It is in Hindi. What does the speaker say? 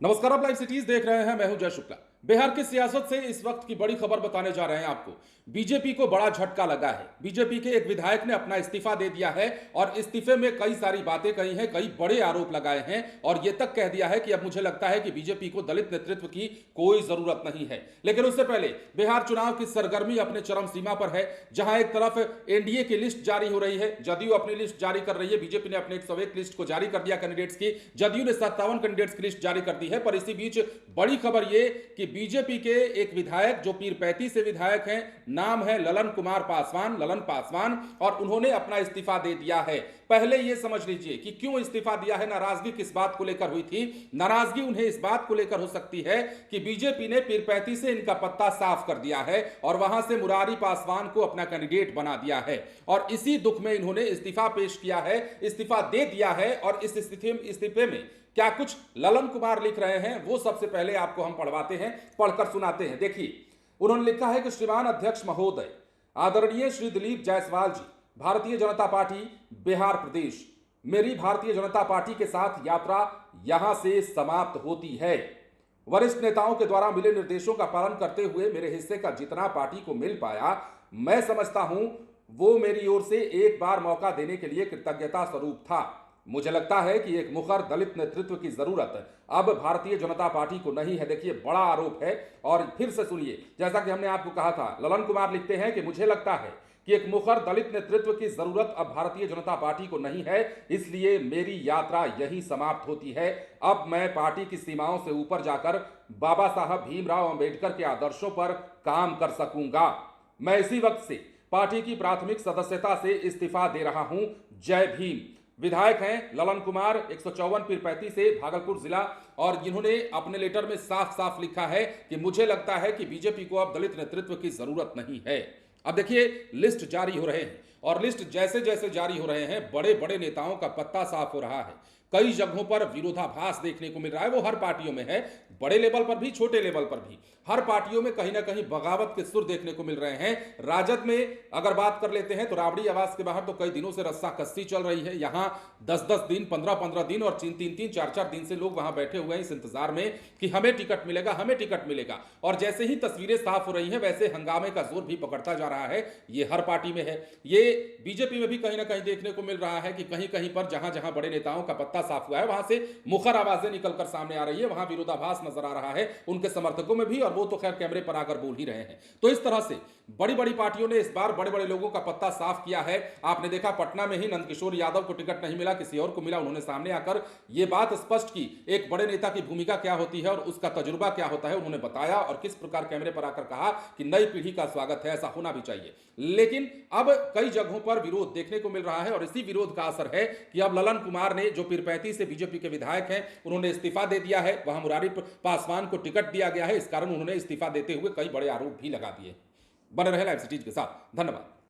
नमस्कार, आप लाइव सिटीज देख रहे हैं। मैं हूं जय शुक्ला। बिहार की सियासत से इस वक्त की बड़ी खबर बताने जा रहे हैं आपको। बीजेपी को बड़ा झटका लगा है। बीजेपी के एक विधायक ने अपना इस्तीफा दे दिया है और इस्तीफे में कई सारी बातें कही हैं, कई बड़े आरोप लगाए हैं और यह तक कह दिया है कि अब मुझे लगता है कि बीजेपी को दलित नेतृत्व की कोई जरूरत नहीं है। लेकिन उससे पहले बिहार चुनाव की सरगर्मी अपने चरम सीमा पर है, जहां एक तरफ एनडीए की लिस्ट जारी हो रही है, जदयू अपनी लिस्ट जारी कर रही है, बीजेपी ने अपने 101 लिस्ट को जारी कर दिया कैंडिडेट्स की, जदयू ने 57 कैंडिडेट्स की लिस्ट जारी कर दी है। पर इसी बीच बड़ी खबर यह कि बीजेपी के एक विधायक जो पीरपैंती से विधायक हैं, नाम है ललन कुमार पासवान, ललन पासवान, और उन्होंने अपना इस्तीफा दे दिया है। पहले यह समझ लीजिए कि क्यों इस्तीफा दिया है, नाराजगी किस बात को लेकर हुई थी। नाराजगी उन्हें इस बात को लेकर हो सकती है कि बीजेपी ने पीरपैंती से इनका पत्ता साफ कर दिया है और वहां से मुरारी पासवान को अपना कैंडिडेट बना दिया है और इसी दुख में इन्होंने इस्तीफा पेश किया है, इस्तीफा दे दिया है। और इस इस्तीफे में क्या कुछ ललन कुमार लिख रहे हैं वो सबसे पहले आपको हम पढ़वाते हैं, पढ़कर सुनाते हैं। देखिए, उन्होंने लिखा है कि श्रीमान अध्यक्ष महोदय, आदरणीय श्री दिलीप जायसवाल जी, भारतीय जनता पार्टी बिहार प्रदेश, मेरी भारतीय जनता पार्टी के साथ यात्रा यहां से समाप्त होती है। वरिष्ठ नेताओं के द्वारा मिले निर्देशों का पालन करते हुए मेरे हिस्से का जितना पार्टी को मिल पाया, मैं समझता हूं वो मेरी ओर से एक बार मौका देने के लिए कृतज्ञता स्वरूप था। मुझे लगता है कि एक मुखर दलित नेतृत्व की जरूरत अब भारतीय जनता पार्टी को नहीं है। देखिए, बड़ा आरोप है और फिर से सुनिए, जैसा कि हमने आपको कहा था, ललन कुमार लिखते हैं कि मुझे लगता है कि एक मुखर दलित नेतृत्व की जरूरत अब भारतीय जनता पार्टी को नहीं है, इसलिए मेरी यात्रा यहीं समाप्त होती है। अब मैं पार्टी की सीमाओं से ऊपर जाकर बाबा साहब भीमराव अंबेडकर के आदर्शों पर काम कर सकूंगा। मैं इसी वक्त से पार्टी की प्राथमिक सदस्यता से इस्तीफा दे रहा हूं। जय भीम। विधायक हैं ललन कुमार, 154 पीरपैंती से, भागलपुर जिला, और जिन्होंने अपने लेटर में साफ साफ लिखा है कि मुझे लगता है कि बीजेपी को अब दलित नेतृत्व की जरूरत नहीं है। अब देखिए, लिस्ट जारी हो रहे हैं और लिस्ट जैसे जैसे जारी हो रहे हैं, बड़े बड़े नेताओं का पत्ता साफ हो रहा है। कई जगहों पर विरोधाभास देखने को मिल रहा है। वो हर पार्टियों में है, बड़े लेवल पर भी, छोटे लेवल पर भी, हर पार्टियों में कहीं ना कहीं बगावत के सुर देखने को मिल रहे हैं। राजद में अगर बात कर लेते हैं तो राबड़ी आवास के बाहर तो कई दिनों से रस्सा कस्सी चल रही है। यहां 10-10 दिन, 15-15 दिन और 3-3, 4-4 दिन से लोग वहां बैठे हुए हैं इस इंतजार में कि हमें टिकट मिलेगा, हमें टिकट मिलेगा। और जैसे ही तस्वीरें साफ हो रही हैं, वैसे हंगामे का जोर भी पकड़ता जा रहा है। ये हर पार्टी में है, ये बीजेपी में भी कहीं ना कहीं देखने को मिल रहा है कि कहीं कहीं पर जहां जहां बड़े नेताओं का पत्ता साफ हुआ है, वहां से मुखर आवाजें निकलकर सामने आ रही है, वहां विरोधाभास नजर आ रहा है उनके समर्थकों में भी, और वो तो खैर कैमरे पर आकर बोल ही रहे हैं। तो इस तरह से बड़ी बड़ी पार्टियों ने इस बार बड़े बड़े लोगों का पत्ता साफ किया है। आपने देखा, पटना में ही नंदकिशोर यादव को टिकट नहीं मिला, किसी और को मिला। उन्होंने सामने आकर यह बात स्पष्ट की, एक बड़े नेता की भूमिका क्या होती है और उसका तजुर्बा क्या होता है, उन्होंने बताया और किस प्रकार कैमरे पर आकर कहा कि नई पीढ़ी का स्वागत है, ऐसा होना भी चाहिए। लेकिन अब कई जगहों पर विरोध देखने को मिल रहा है और इसी विरोध का असर है कि अब ललन कुमार ने, जो पीरपैंती से बीजेपी के विधायक हैं, उन्होंने इस्तीफा दे दिया है। वहां मुरारी पासवान को टिकट दिया गया है, इस कारण उन्होंने इस्तीफा देते हुए कई बड़े आरोप भी लगा दिए। बने रहे लाइव सिटीज के साथ। धन्यवाद।